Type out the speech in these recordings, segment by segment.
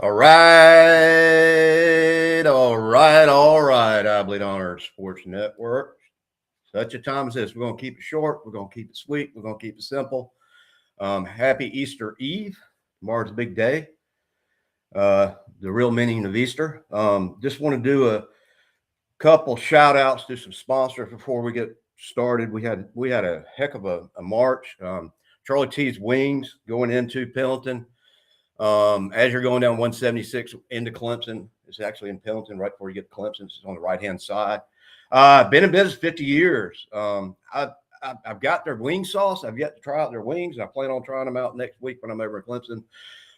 All right, I Bleed Honor Sports Network. Such a time as this. We're going to keep it short. We're going to keep it sweet. We're going to keep it simple. Happy Easter Eve. Tomorrow's a big day. The real meaning of Easter. Just want to do a couple shout outs to some sponsors before we get started. We had a heck of a march. Charlie T's Wings going into Pendleton. As you're going down 176 into Clemson, it's actually in Pendleton, right before you get to Clemson. It's on the right-hand side. Been in business 50 years. I've got their wing sauce. I've yet to try out their wings. I plan on trying them out next week when I'm over at Clemson.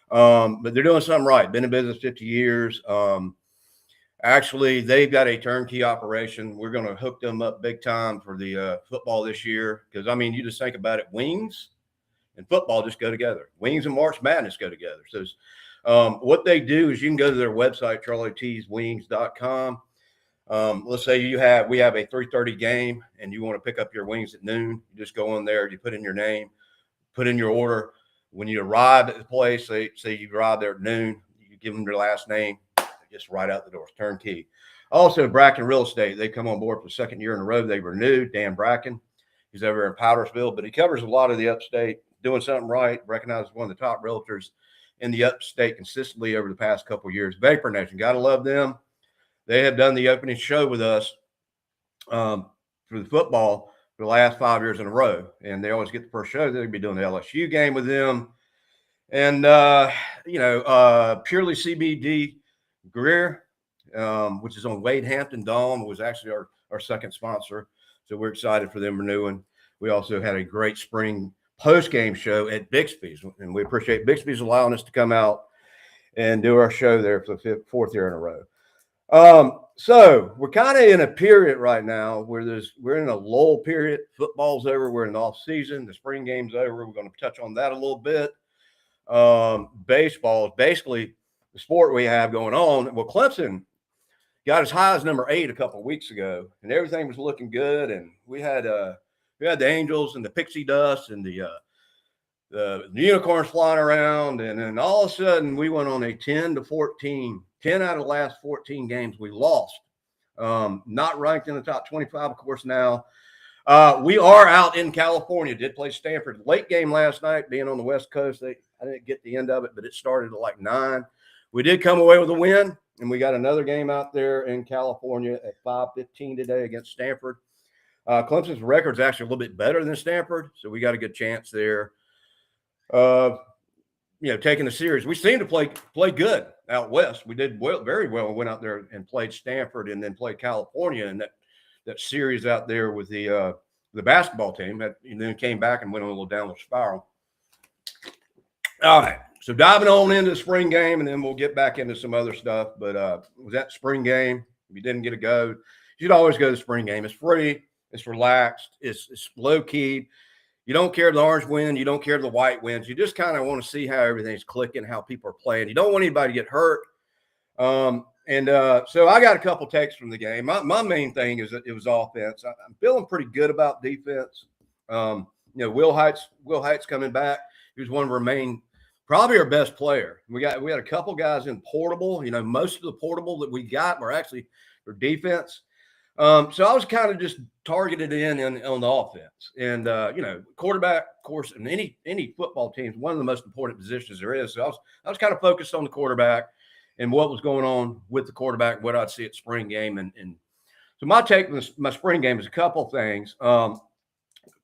But they're doing something right. Been in business 50 years. Actually, they've got a turnkey operation. We're going to hook them up big time for the football this year. Because, I mean, you just think about it. Wings and football just go together. Wings and March Madness go together. So what they do is you can go to their website, charlieteeswings.com. Let's say we have a 3:30 game and you want to pick up your wings at noon. You just go in there, you put in your name, put in your order. When you arrive at the place, say you arrive there at noon, you give them your last name, just right out the door. It's turnkey. Also, Bracken Real Estate, they come on board for the second year in a row. They renewed. Dan Bracken, he's over in Powdersville, but he covers a lot of the upstate. Doing something right, recognized as one of the top realtors in the upstate consistently over the past couple of years. Vapor Nation, gotta love them. They have done the opening show with us for the football for the last 5 years in a row, and they always get the first show. They're gonna be doing the LSU game with them, and Purely CBD Greer, which is on Wade Hampton. Dawn was actually our second sponsor, so we're excited for them renewing. We also had a great spring post-game show at Bixby's, and we appreciate Bixby's allowing us to come out and do our show there for the fourth year in a row. So we're kind of in a period right now where we're in a lull period. Football's over. We're in the off season. The spring game's over. We're going to touch on that a little bit. Baseball is basically the sport we have going on. Well, Clemson got as high as number 8 a couple of weeks ago, and everything was looking good. And we had the Angels and the pixie dust and the unicorns flying around. And then all of a sudden we went on a 10-14, 10 out of the last 14 games we lost. Not ranked in the top 25, of course, now. We are out in California. Did play Stanford. Late game last night, being on the West Coast. I didn't get the end of it, but it started at like 9. We did come away with a win, and we got another game out there in California at 5:15 today against Stanford. Clemson's record is actually a little bit better than Stanford, so we got a good chance there. Taking the series, we seem to play good out west. We did very well. Went out there and played Stanford, and then played California, and that series out there with the basketball team. And then came back and went on a little downward spiral. All right, so diving on into the spring game, and then we'll get back into some other stuff. But was that spring game? If you didn't get a go, you should always go to the spring game. It's free. It's relaxed. It's low key. You don't care if the orange wins. You don't care if the white wins. You just kind of want to see how everything's clicking, how people are playing. You don't want anybody to get hurt. So I got a couple takes from the game. My main thing is that it was offense. I'm feeling pretty good about defense. Will Height's coming back. He was one of our probably our best player. We had a couple guys in portable. Most of the portable that we got were actually for defense. So I was kind of just targeted on the offense, and quarterback, of course, in any football team is one of the most important positions there is. So I was kind of focused on the quarterback and what was going on with the quarterback, what I'd see at spring game, and so my take on my spring game is a couple things.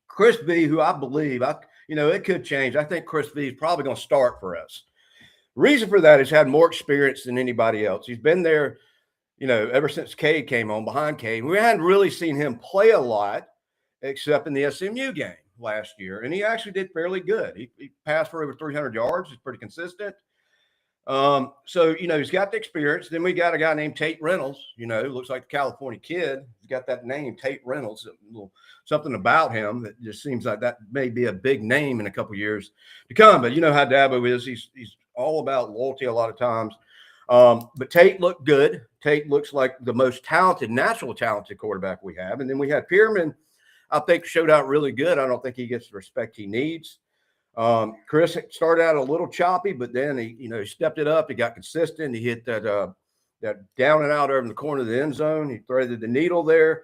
Chris V, who I believe it could change. I think Chris V is probably going to start for us. Reason for that is had more experience than anybody else. He's been there. Ever since Cade came on behind Cade, we hadn't really seen him play a lot except in the SMU game last year. And he actually did fairly good. He passed for over 300 yards. He's pretty consistent. So he's got the experience. Then we got a guy named Tate Reynolds, who looks like the California kid. He's got that name, Tate Reynolds, something about him that just seems like that may be a big name in a couple years to come. But you know how Dabo is. He's all about loyalty a lot of times. But Tate looked good. Tate looks like the most naturally talented quarterback we have. And then we had Pierman, I think, showed out really good. I don't think he gets the respect he needs. Chris started out a little choppy, but then he stepped it up. He got consistent. He hit that down and out over in the corner of the end zone. He threaded the needle there.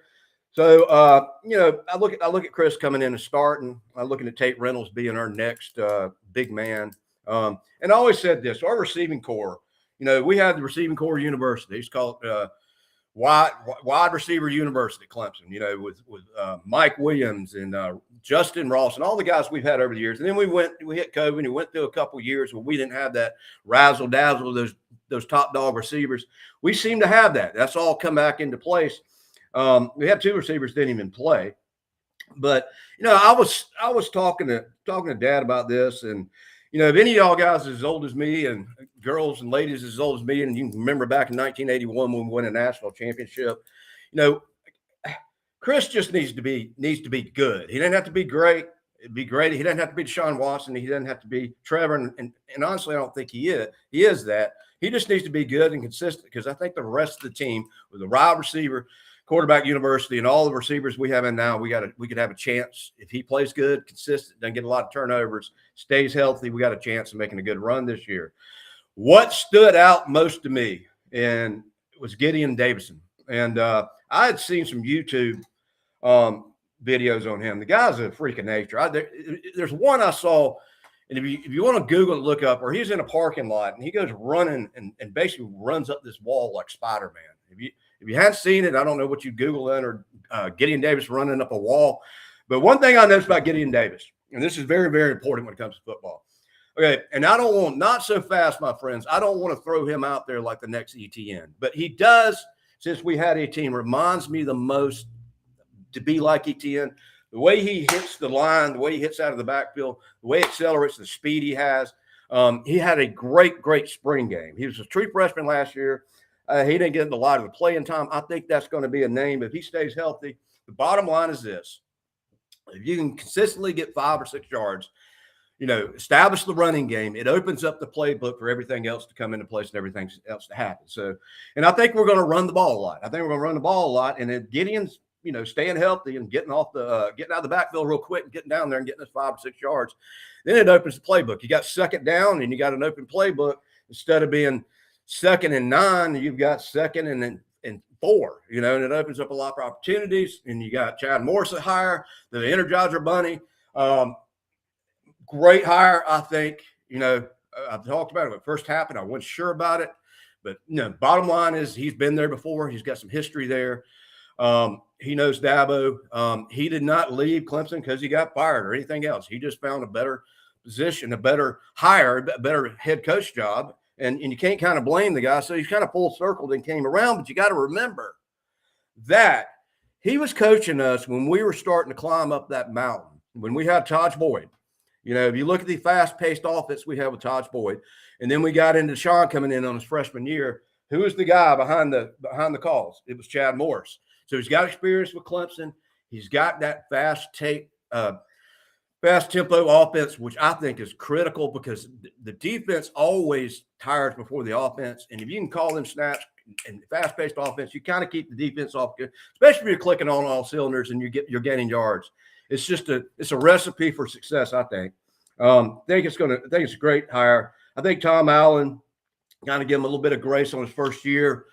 So I look at Chris coming in and starting. I'm looking at Tate Reynolds being our next big man. And I always said this: our receiving core. We had the receiving core university. It's called wide receiver university, Clemson. With Mike Williams and Justin Ross and all the guys we've had over the years. And then we hit COVID. And we went through a couple of years where we didn't have that razzle dazzle of those top dog receivers. We seem to have that. That's all come back into place. We had 2 receivers didn't even play, but I was talking to Dad about this, and if any of y'all guys as old as me and girls and ladies as old as me, and you can remember back in 1981 when we won a national championship, Chris just needs to be good. He doesn't have to be great. It'd be great. He doesn't have to be Deshaun Watson. He doesn't have to be Trevor. And honestly, I don't think he is. He is that. He just needs to be good and consistent, because I think the rest of the team with the wide receiver, quarterback university, and all the receivers we have in now, we could have a chance. If he plays good, consistent, doesn't get a lot of turnovers, stays healthy, we got a chance of making a good run this year. What stood out most to me was Gideon Davison. And I had seen some YouTube videos on him. The guy's a freak of nature. There's one I saw, and if you want to Google it, look up, where he's in a parking lot and he goes running and basically runs up this wall like Spider-Man. If you hadn't seen it, I don't know what you Google in, or Gideon Davis running up a wall. But one thing I noticed about Gideon Davis, and this is very, very important when it comes to football. Okay, and I don't want, not so fast, my friends, I don't want to throw him out there like the next ETN. But he does, since we had ETN, reminds me the most to be like ETN. The way he hits the line, the way he hits out of the backfield, the way he accelerates, the speed he has. He had a great, great spring game. He was a true freshman last year. He didn't get a lot of the playing time. I think that's going to be a name if he stays healthy. The bottom line is this: if you can consistently get 5 or 6 yards, establish the running game, it opens up the playbook for everything else to come into place and everything else to happen. So, and I think we're going to run the ball a lot. And then Gideon's, staying healthy and getting out of the backfield real quick and getting down there and getting us 5 or 6 yards. Then it opens the playbook. You got 2nd down and you got an open playbook. Instead of being 2nd and 9, you've got 2nd and 4, and it opens up a lot of opportunities. And you got Chad Morris at hire, the Energizer Bunny. Great hire, I think. I've talked about it when it first happened. I wasn't sure about it. But, bottom line is he's been there before. He's got some history there. He knows Dabo. He did not leave Clemson because he got fired or anything else. He just found a better position, a better hire, a better head coach job. And you can't kind of blame the guy. So he's kind of full circled and came around. But you got to remember that he was coaching us when we were starting to climb up that mountain, when we had Taj Boyd. If you look at the fast-paced offense we have with Taj Boyd, and then we got into Sean coming in on his freshman year, who was the guy behind the calls? It was Chad Morris. So he's got experience with Clemson. He's got that fast tempo offense, which I think is critical, because the defense always tires before the offense. And if you can call them snaps and fast-paced offense, you kind of keep the defense off good, especially if you're clicking on all cylinders and you're gaining yards. It's a recipe for success, I think. I think it's a great hire. I think Tom Allen, kind of give him a little bit of grace on his first year.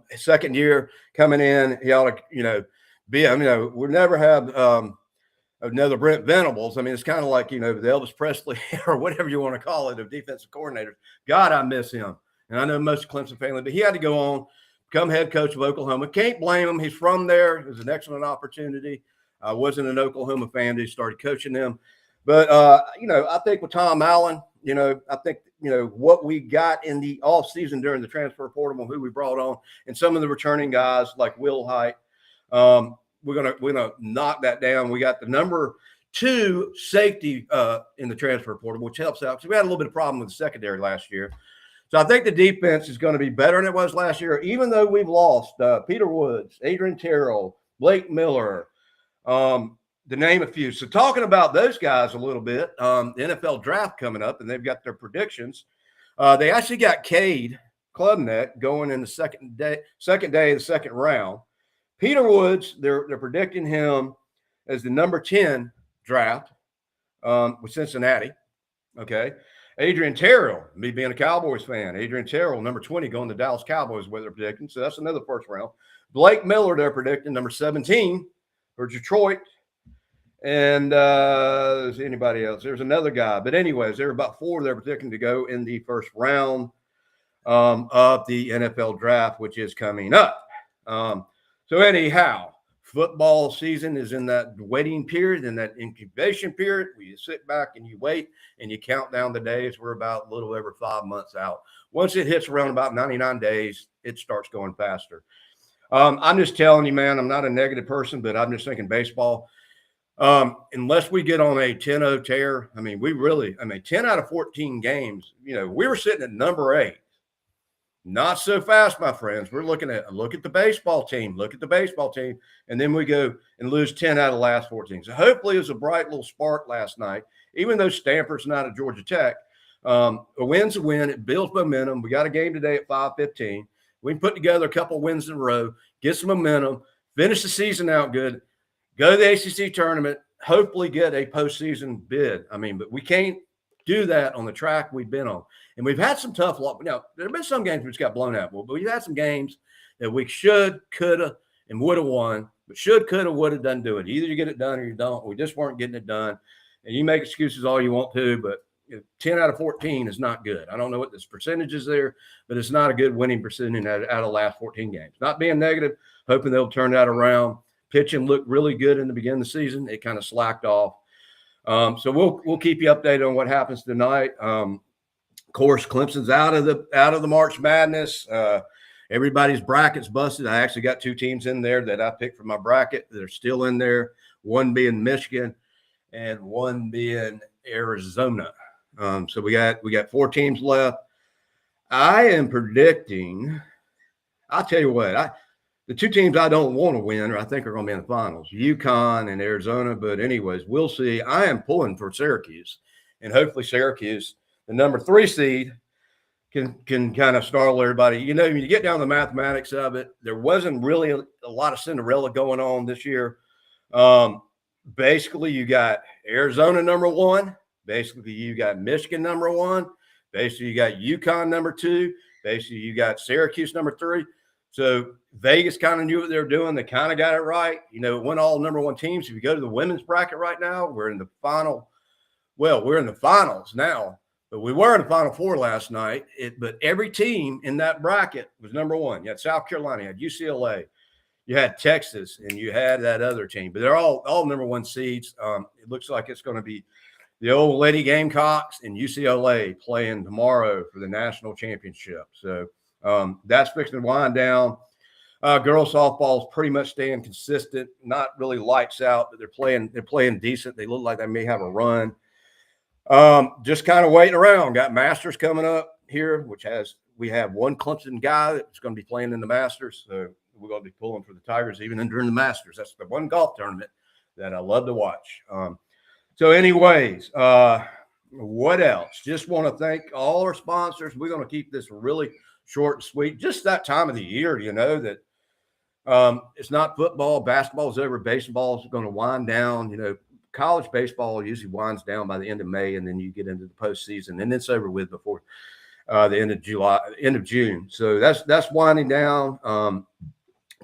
His second year coming in, he ought to, we'll never have another Brent Venables. I mean, it's kind of like, the Elvis Presley or whatever you want to call it, of defensive coordinators. God, I miss him. And I know most of Clemson family, but he had to go on, become head coach of Oklahoma. Can't blame him. He's from there. It was an excellent opportunity. I wasn't an Oklahoma fan. He started coaching them. But, I think with Tom Allen, I think, what we got in the off season during the transfer portal, who we brought on, and some of the returning guys like Will Height, we're gonna knock that down. We got the number 2 safety in the transfer portal, which helps out, because we had a little bit of problem with the secondary last year. So I think the defense is going to be better than it was last year, even though we've lost Peter Woods, Adrian Terrell, Blake Miller, to name a few. So talking about those guys a little bit, the NFL draft coming up, and they've got their predictions. They actually got Cade Klubnik going in the second day of the second round. Peter Woods, they're predicting him as the number 10 draft with Cincinnati. Okay. Adrian Terrell, me being a Cowboys fan, Adrian Terrell, number 20, going to Dallas Cowboys, what they're predicting. So that's another first round. Blake Miller, they're predicting, number 17 for Detroit. And there's anybody else? There's another guy. But anyways, there are about 4 they're predicting to go in the first round of the NFL draft, which is coming up. So anyhow, football season is in that waiting period, in that incubation period where you sit back and you wait and you count down the days. We're about a little over 5 months out. Once it hits around about 99 days, it starts going faster. I'm just telling you, man, I'm not a negative person, but I'm just thinking baseball. Unless we get on a 10-0 tear, I mean, 10 out of 14 games, we were sitting at number 8. Not so fast, my friends. We're look at the baseball team, and then we go and lose 10 out of the last 14. So hopefully it was a bright little spark last night, even though Stanford's not at Georgia Tech. A win's a win. It builds momentum. We got a game today at 5:15. We can put together a couple wins in a row, get some momentum, finish the season out good, go to the ACC tournament, hopefully get a postseason bid. I mean, but we can't do that on the track we've been on. And we've had some tough luck. Now, there have been some games which got blown out, but we've had some games that we should, could have, and would have won, but should, could have, would have done do it. Either you get it done or you don't. We just weren't getting it done. And you make excuses all you want to, but 10 out of 14 is not good. I don't know what this percentage is there, but it's not a good winning percentage out of the last 14 games. Not being negative, hoping they'll turn that around. Pitching looked really good in the beginning of the season. It kind of slacked off. So we'll keep you updated on what happens tonight. Of course, Clemson's out of the March Madness. Everybody's bracket's busted. I actually got 2 teams in there that I picked for my bracket. They're still in there. One being Michigan, and one being Arizona. So we got 4 teams left. I am predicting. I'll tell you what. The 2 teams I don't want to win, or I think are going to be in the finals, UConn and Arizona. But anyways, we'll see. I am pulling for Syracuse, and hopefully Syracuse, the number 3 seed, can kind of startle everybody. When you get down to the mathematics of it, there wasn't really a lot of Cinderella going on this year. Basically, you got Arizona number 1. Basically, you got Michigan number 1. Basically, you got UConn number 2. Basically, you got Syracuse number 3. So Vegas kind of knew what they were doing. They kind of got it right. It went all number 1 teams. If you go to the women's bracket right now, we're in the final. Well, we're in the finals now, but we were in the Final Four last night. But every team in that bracket was number 1. You had South Carolina, you had UCLA, you had Texas, and you had that other team. But they're all number 1 seeds. It looks like it's going to be the old Lady Gamecocks and UCLA playing tomorrow for the national championship. So that's fixing to wind down. Girls softball is pretty much staying consistent, not really lights out, but they're playing decent. They look like they may have a run. Just kind of waiting around. Got Masters coming up here, we have one Clemson guy that's going to be playing in the Masters. So we're going to be pulling for the Tigers even during the Masters. That's the one golf tournament that I love to watch. So anyways, what else? Just want to thank all our sponsors. We're going to keep this really short and sweet. Just that time of the year, that it's not football. Basketball is over. Baseball is going to wind down. College baseball usually winds down by the end of May, and then you get into the postseason, and it's over with before the end of June. So that's winding down.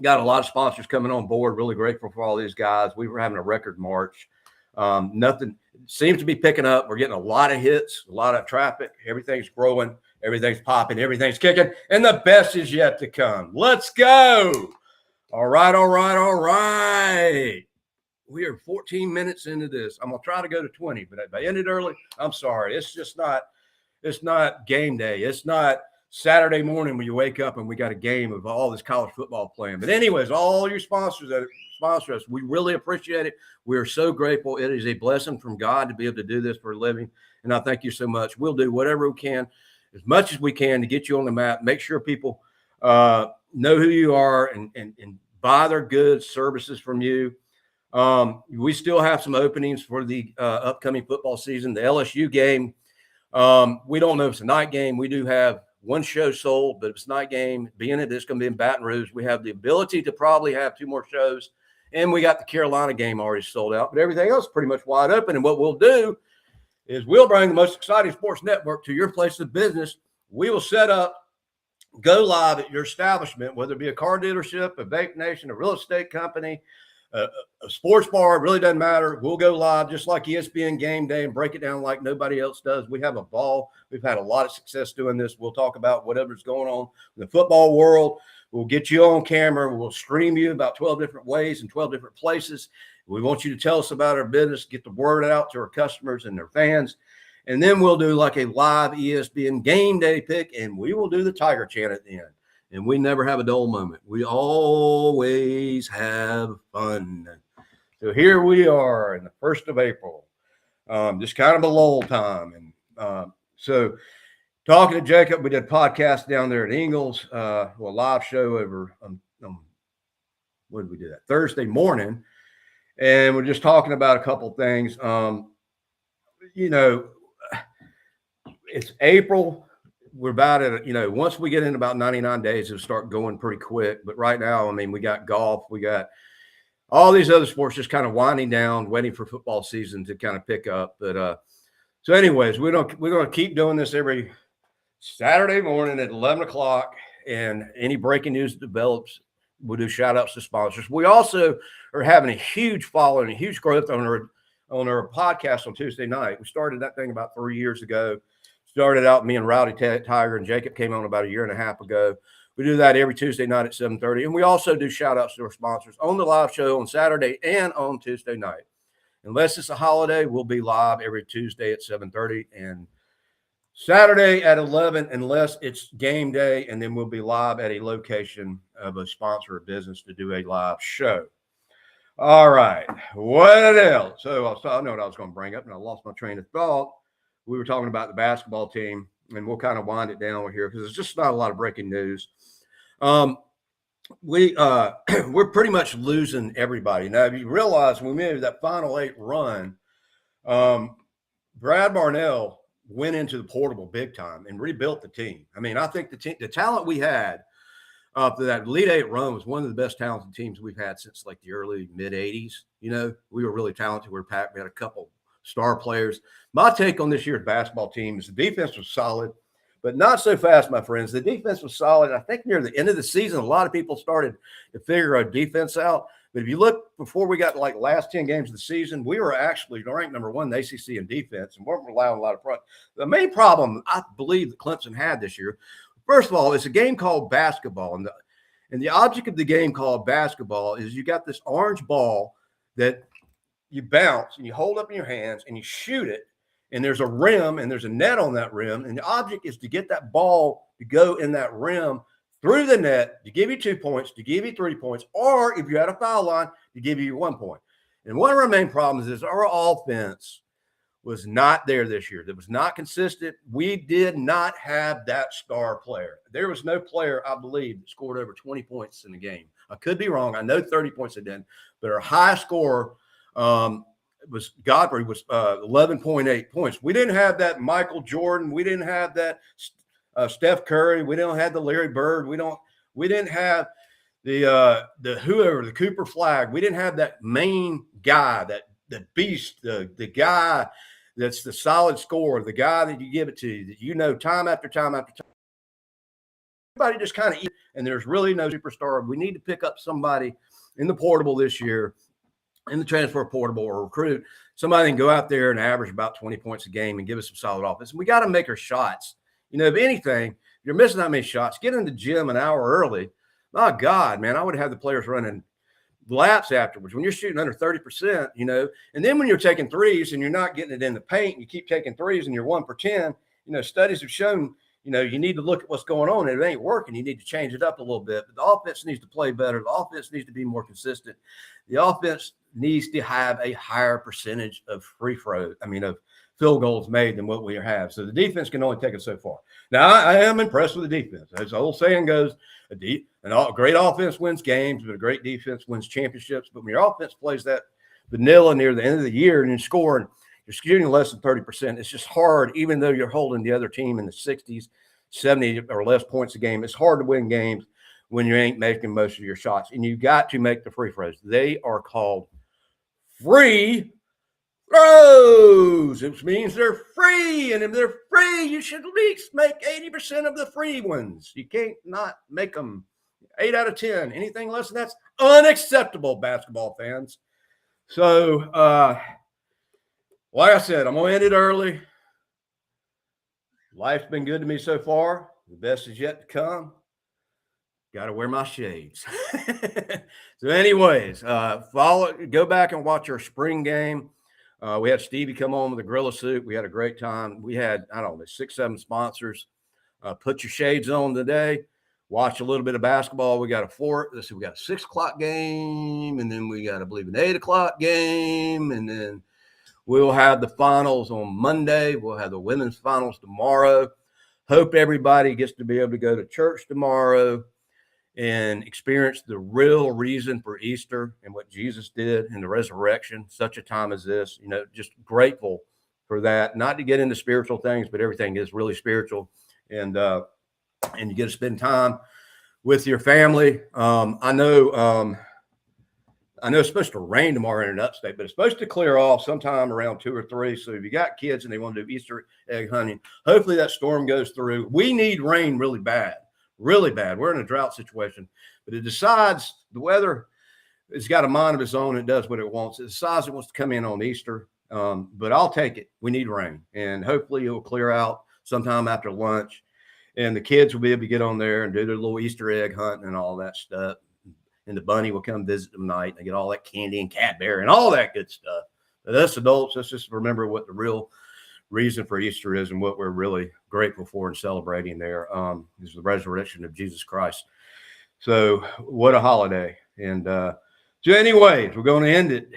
Got a lot of sponsors coming on board. Really grateful for all these guys. We were having a record March. Nothing seems to be picking up. We're getting a lot of hits, a lot of traffic. Everything's growing. Everything's popping. Everything's kicking. And the best is yet to come. Let's go. All right. We are 14 minutes into this. I'm going to try to go to 20, but if I ended early, I'm sorry. It's not game day. It's not Saturday morning when you wake up and we got a game of all this college football playing. But anyways, all your sponsors that sponsor us, we really appreciate it. We are so grateful. It is a blessing from God to be able to do this for a living. And I thank you so much. We'll do whatever we can, as much as we can, to get you on the map, make sure people know who you are and buy their goods, services from you. We still have some openings for the upcoming football season. The LSU game, we don't know if it's a night game. We do have one show sold, but if it's a night game, being it it's going to be in Baton Rouge, we have the ability to probably have 2 more shows. And we got the Carolina game already sold out, but everything else is pretty much wide open. And what we'll do is we'll bring the most exciting sports network to your place of business. We will set up, go live at your establishment, whether it be a car dealership, a vape nation, a real estate company, a sports bar. It really doesn't matter. We'll go live just like ESPN Game Day and break it down like nobody else does. We have a ball. We've had a lot of success doing this. We'll talk about whatever's going on in the football world. We'll get you on camera. We'll stream you about 12 different ways in 12 different places. We want you to tell us about our business, get the word out to our customers and their fans. And then we'll do like a live ESPN Game Day pick, and we will do the Tiger chant at the end. And we never have a dull moment. We always have fun. So here we are in the 1st of April, just kind of a lull time. And so talking to Jacob, we did a podcast down there at Ingalls, a live show over, what did we do that? Thursday morning. And we're just talking about a couple of things. It's April. We're about at, once we get in about 99 days, it'll start going pretty quick. But right now, I mean, we got golf, we got all these other sports just kind of winding down, waiting for football season to kind of pick up. But so anyways, we're going to keep doing this every Saturday morning at 11 o'clock. And any breaking news that develops, we'll do shout outs to sponsors. We also are having a huge following, a huge growth on our podcast on Tuesday night. We started that thing about 3 years ago. Started out, me and Rowdy Tiger and Jacob came on about a year and a half ago. We do that every Tuesday night at 7:30. And we also do shout outs to our sponsors on the live show on Saturday and on Tuesday night. Unless it's a holiday, we'll be live every Tuesday at 7:30 and Saturday at 11, unless it's game day. And then we'll be live at a location of a sponsor or business to do a live show. All right. What else? So I know what I was going to bring up, and I lost my train of thought. We were talking about the basketball team, and we'll kind of wind it down over here because there's just not a lot of breaking news. We're pretty much losing everybody. Now, if you realize when we made that Final 8 run, Brad Barnell went into the portable big time and rebuilt the team. I mean, I think the talent we had after that Elite 8 run was one of the best talented teams we've had since like the early mid-'80s. We were really talented. We had a couple star players. My take on this year's basketball team is the defense was solid, but not so fast, my friends. The defense was solid. I think near the end of the season, a lot of people started to figure our defense out. But if you look before we got to like last 10 games of the season, we were actually ranked number 1 in the ACC in defense and weren't relying on a lot of front. The main problem I believe that Clemson had this year, first of all, it's a game called basketball. And the object of the game called basketball is you got this orange ball that you bounce and you hold up in your hands and you shoot it. And there's a rim and there's a net on that rim. And the object is to get that ball to go in that rim through the net to give you 2 points, to give you 3 points, or if you're at a foul line, to give you 1 point. And one of our main problems is our offense was not there this year. It was not consistent. We did not have that star player. There was no player, I believe, that scored over 20 points in the game. I could be wrong. I know 30 points it didn't, but our high scorer was Godfrey was 11.8 points. We didn't have that Michael Jordan. We didn't have that Steph Curry. We don't have the Larry Bird. We didn't have the Cooper Flag. We didn't have that main guy, that beast, the guy that's the solid scorer, the guy that you give it to, that time after time after time. Everybody just kind of eats, and there's really no superstar. We need to pick up somebody in the portable this year, in the transfer portable, or recruit somebody and go out there and average about 20 points a game and give us some solid offense. And we got to make our shots. If anything, if you're missing that many shots, get in the gym an hour early. My God, man, I would have the players running laps afterwards. When you're shooting under 30%, and then when you're taking threes and you're not getting it in the paint, and you keep taking threes and you're 1 for 10, studies have shown, you need to look at what's going on. If it ain't working, you need to change it up a little bit. But the offense needs to play better. The offense needs to be more consistent. The offense needs to have a higher percentage of of field goals made than what we have. So the defense can only take us so far. Now, I am impressed with the defense. As the old saying goes, a great offense wins games, but a great defense wins championships. But when your offense plays that vanilla near the end of the year and you're shooting less than 30%, it's just hard, even though you're holding the other team in the 60s, 70 or less points a game. It's hard to win games when you ain't making most of your shots. And you got to make the free throws. They are called free Those, which means they're free. And if they're free, you should at least make 80% of the free ones. You can't not make them 8 out of 10. Anything less than that's unacceptable, basketball fans. So, like I said, I'm going to end it early. Life's been good to me so far. The best is yet to come. Got to wear my shades. So, anyways, go back and watch our spring game. We had Stevie come on with a gorilla suit. We had a great time. We had, I don't know, 6, 7 sponsors. Put your shades on today. Watch a little bit of basketball. We got we got a 6 o'clock game, and then we got, I believe, an 8 o'clock game, and then we'll have the finals on Monday. We'll have the women's finals tomorrow. Hope everybody gets to be able to go to church tomorrow and experience the real reason for Easter and what Jesus did in the resurrection, such a time as this. Just grateful for that. Not to get into spiritual things, but everything is really spiritual. And you get to spend time with your family. I know it's supposed to rain tomorrow in upstate, but it's supposed to clear off sometime around 2 or 3. So if you got kids and they want to do Easter egg hunting, hopefully that storm goes through. We need rain really bad. Really bad. We're in a drought situation, but it decides the weather has got a mind of its own. It does what it wants. It decides it wants to come in on Easter. But I'll take it. We need rain, and hopefully it will clear out sometime after lunch, and the kids will be able to get on there and do their little Easter egg hunting and all that stuff. And the bunny will come visit them tonight. And they get all that candy and Cadbury and all that good stuff. But us adults, let's just remember what the real reason for Easter is and what we're really grateful for and celebrating there is the resurrection of Jesus Christ. So what a holiday. And so anyways, we're going to end it.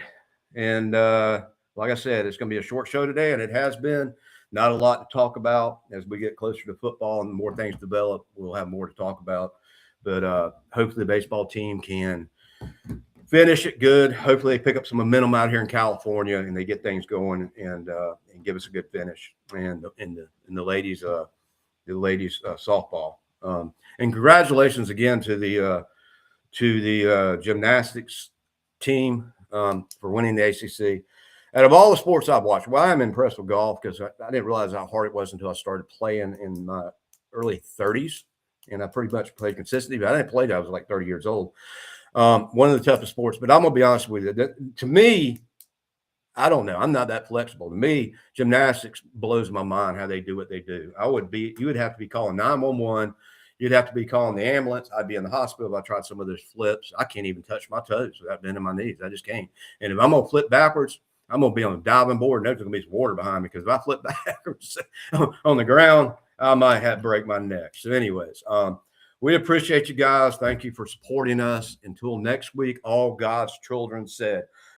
And like I said, it's going to be a short show today, and it has been. Not a lot to talk about. As we get closer to football and more things develop, we'll have more to talk about. But hopefully the baseball team can finish it good. Hopefully they pick up some momentum out here in California and they get things going and give us a good finish. And the ladies softball. And congratulations again to the gymnastics team for winning the ACC. Out of all the sports I've watched, well, I'm impressed with golf because I didn't realize how hard it was until I started playing in my early 30s. And I pretty much played consistently, but I didn't play till I was like 30 years old. One of the toughest sports, but I'm going to be honest with you. To me, I don't know. I'm not that flexible. To me, gymnastics blows my mind how they do what they do. You would have to be calling 911. You'd have to be calling the ambulance. I'd be in the hospital if I tried some of those flips. I can't even touch my toes without bending my knees. I just can't. And if I'm going to flip backwards, I'm going to be on a diving board, and there's going to be some water behind me because if I flip backwards on the ground, I might have to break my neck. So anyways, we appreciate you guys. Thank you for supporting us. Until next week, all God's children said.